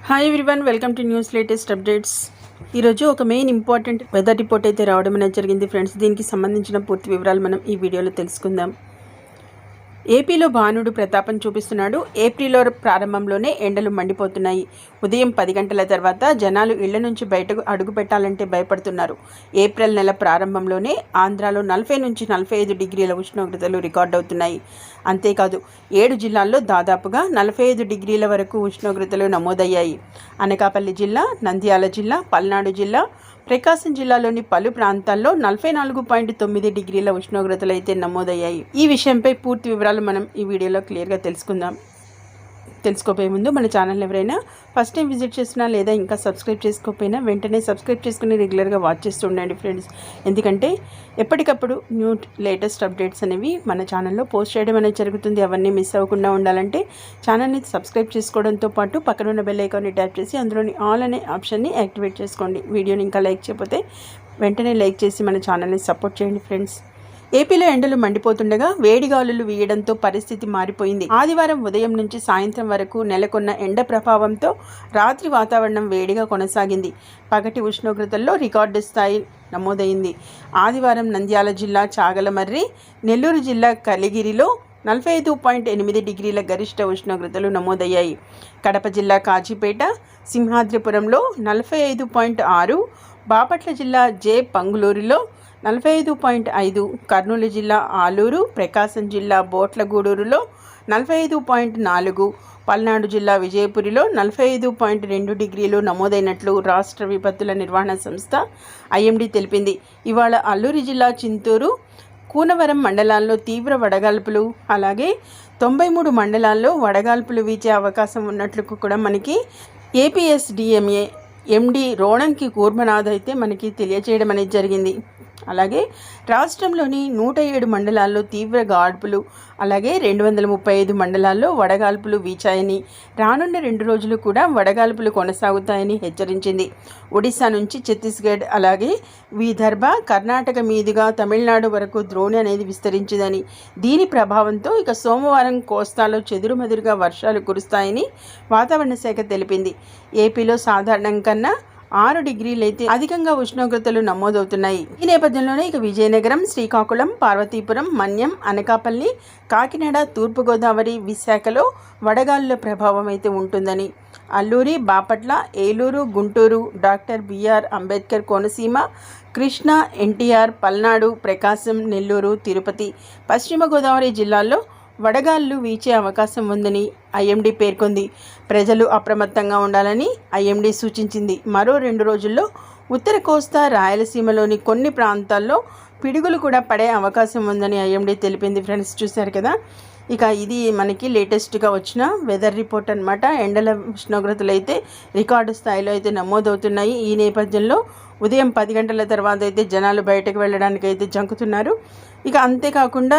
Hi everyone, welcome to news latest updates. ఈరోజు ఒక main important weather report అయితే రావడం అనేది జరిగింది ఫ్రెండ్స్. దీనికి సంబంధించిన పూర్తి వివరాలు మనం ఈ వీడియోలో తెలుసుకుందాం. ఏపీలో భానుడు ప్రతాపం చూపిస్తున్నాడు. ఏప్రిల్ ప్రారంభంలోనే ఎండలు మండిపోతున్నాయి. ఉదయం 10 గంటల తర్వాత జనాలు ఇళ్ల నుంచి బయటకు అడుగు పెట్టాలంటే భయపడుతున్నారు. ఏప్రిల్ నెల ప్రారంభంలోనే ఆంధ్రాలో 40 నుంచి 45 డిగ్రీల ఉష్ణోగ్రతలు రికార్డు అవుతున్నాయి. అంతేకాదు 7 జిల్లాల్లో దాదాపుగా 45 డిగ్రీల వరకు ఉష్ణోగ్రతలు నమోదయ్యాయి. అనకాపల్లి జిల్లా, నంద్యాల జిల్లా, పల్నాడు జిల్లా, ప్రకాశం జిల్లాలోని పలు ప్రాంతాల్లో 44.9 డిగ్రీల ఉష్ణోగ్రతలు అయితే నమోదయ్యాయి. ఈ విషయంపై పూర్తి వివరాలు మనం ఈ వీడియోలో క్లియర్గా తెలుసుకోపోయే ముందు మన ఛానల్ ఎవరైనా ఫస్ట్ టైం విజిట్ చేసినా లేదా ఇంకా సబ్స్క్రైబ్ చేసుకోకపోయినా వెంటనే సబ్స్క్రైబ్ చేసుకుని రెగ్యులర్గా వాచ్ చేస్తూ ఉండండి ఫ్రెండ్స్. ఎందుకంటే ఎప్పటికప్పుడు న్యూ లేటెస్ట్ అప్డేట్స్ అనేవి మన ఛానల్లో పోస్ట్ చేయడం అనేది జరుగుతుంది. అవన్నీ మిస్ అవ్వకుండా ఉండాలంటే ఛానల్ని సబ్స్క్రైబ్ చేసుకోవడంతో పాటు పక్కన ఉన్న బెల్ ఐకాన్ని ట్యాప్ చేసి అందులోని ఆల్ అనే ఆప్షన్ని యాక్టివేట్ చేసుకోండి. వీడియోని ఇంకా లైక్ చేయకపోతే వెంటనే లైక్ చేసి మన ఛానల్ని సపోర్ట్ చేయండి ఫ్రెండ్స్. ఏపీలో ఎండలు మండిపోతుండగా వేడిగాలులు వీయడంతో పరిస్థితి మారిపోయింది. ఆదివారం ఉదయం నుంచి సాయంత్రం వరకు నెలకొన్న ఎండ ప్రభావంతో రాత్రి వాతావరణం వేడిగా కొనసాగింది. పగటి ఉష్ణోగ్రతల్లో రికార్డు స్థాయి నమోదైంది. ఆదివారం నంద్యాల జిల్లా చాగలమర్రి, నెల్లూరు జిల్లా కలిగిరిలో 45.8 డిగ్రీల గరిష్ట ఉష్ణోగ్రతలు నమోదయ్యాయి. కడప జిల్లా కాజీపేట, సింహాద్రిపురంలో 45.6, బాపట్ల జిల్లా జే పంగులూరులో 45.5, కర్నూలు జిల్లా ఆలూరు, ప్రకాశం జిల్లా బోట్లగూడూరులో 45.4, పల్నాడు జిల్లా విజయపురిలో 45.2 డిగ్రీలు నమోదైనట్లు రాష్ట్ర విపత్తుల నిర్వహణ సంస్థ ఐఎండీ తెలిపింది. ఇవాళ అల్లూరి జిల్లా చింతూరు, కూనవరం మండలాల్లో తీవ్ర వడగాల్పులు, అలాగే 93 మండలాల్లో వడగాల్పులు వీచే అవకాశం ఉన్నట్లు కూడా మనకి ఏపీఎస్డిఎంఏ ఎండి రోణంకి కూర్మనాథ్ అయితే మనకి తెలియజేయడం అనేది జరిగింది. అలాగే రాష్ట్రంలోని 107 మండలాల్లో తీవ్ర గాడ్పులు, అలాగే 235 మండలాల్లో వడగాల్పులు వీచాయని, రానున్న 2 రోజులు కూడా వడగాల్పులు కొనసాగుతాయని హెచ్చరించింది. ఒడిశా నుంచి ఛత్తీస్గఢ్, అలాగే విదర్భ, కర్ణాటక మీదుగా తమిళనాడు వరకు ద్రోణి అనేది విస్తరించిందని, దీని ప్రభావంతో ఇక సోమవారం కోస్తాలో చెదురుమదురుగా వర్షాలు కురుస్తాయని వాతావరణ శాఖ తెలిపింది. ఏపీలో సాధారణం కన్నా 6 డిగ్రీలు అయితే అధికంగా ఉష్ణోగ్రతలు నమోదవుతున్నాయి. ఈ నేపథ్యంలోనే ఇక విజయనగరం, శ్రీకాకుళం, పార్వతీపురం, మన్యం, అనకాపల్లి, కాకినాడ, తూర్పుగోదావరి, విశాఖలో వడగాలుల ప్రభావం అయితే ఉంటుందని, అల్లూరి, బాపట్ల, ఏలూరు, గుంటూరు, డాక్టర్ బిఆర్ అంబేద్కర్ కోనసీమ, కృష్ణా, ఎన్టీఆర్, పల్నాడు, ప్రకాశం, నెల్లూరు, తిరుపతి, పశ్చిమ గోదావరి జిల్లాల్లో వడగాళ్ళు వీచే అవకాశం ఉందని ఐఎండీ పేర్కొంది. ప్రజలు అప్రమత్తంగా ఉండాలని ఐఎండీ సూచించింది. మరో 2 రోజుల్లో ఉత్తర కోస్తా, రాయలసీమలోని కొన్ని ప్రాంతాల్లో పిడుగులు కూడా పడే అవకాశం ఉందని ఐఎండీ తెలిపింది. ఫ్రెండ్స్, చూశారు కదా, ఇక ఇది మనకి లేటెస్ట్గా వచ్చిన వెదర్ రిపోర్ట్ అనమాట. ఎండల ఉష్ణోగ్రతలు అయితే రికార్డు స్థాయిలో అయితే నమోదవుతున్నాయి. ఈ నేపథ్యంలో ఉదయం 10 గంటల తర్వాత అయితే జనాలు బయటకు వెళ్ళడానికి అయితే జంకుతున్నారు. ఇక అంతేకాకుండా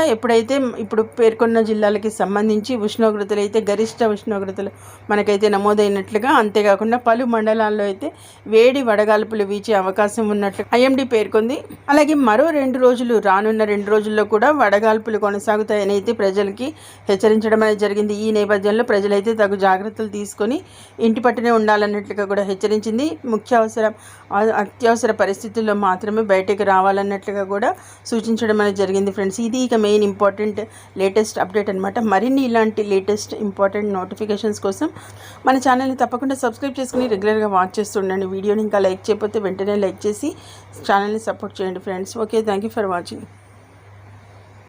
ఇప్పుడు పేర్కొన్న జిల్లాలకి సంబంధించి ఉష్ణోగ్రతలు అయితే గరిష్ట ఉష్ణోగ్రతలు మనకైతే నమోదైనట్లుగా, అంతేకాకుండా పలు మండలాల్లో అయితే వేడి వడగాల్పులు వీచే అవకాశం ఉన్నట్లు ఐఎండీ పేర్కొంది. అలాగే మరో 2 రోజులు, రానున్న 2 రోజుల్లో కూడా వడగాల్పులు కొనసాగుతాయని అయితే ప్రజలకి హెచ్చరించడం అనేది జరిగింది. ఈ నేపథ్యంలో ప్రజలైతే తగు జాగ్రత్తలు తీసుకొని ఇంటి పట్టునే ఉండాలన్నట్లుగా కూడా హెచ్చరించింది. అత్యవసర పరిస్థితుల్లో మాత్రమే బయటకు రావాలన్నట్లుగా కూడా సూచించడం అనేది జరిగింది. ఫ్రెండ్స్, ఇది ఇక మెయిన్ ఇంపార్టెంట్ లేటెస్ట్ అప్డేట్ అనమాట. మరిన్ని ఇలాంటి లేటెస్ట్ ఇంపార్టెంట్ నోటిఫికేషన్స్ కోసం మన ఛానల్ని తప్పకుండా సబ్స్క్రైబ్ చేసుకుని రెగ్యులర్గా వాచ్ చేస్తుండండి. వీడియోని ఇంకా లైక్ చేయకపోతే వెంటనే లైక్ చేసి ఛానల్ని సపోర్ట్ చేయండి friends. Okay, thank you for watching.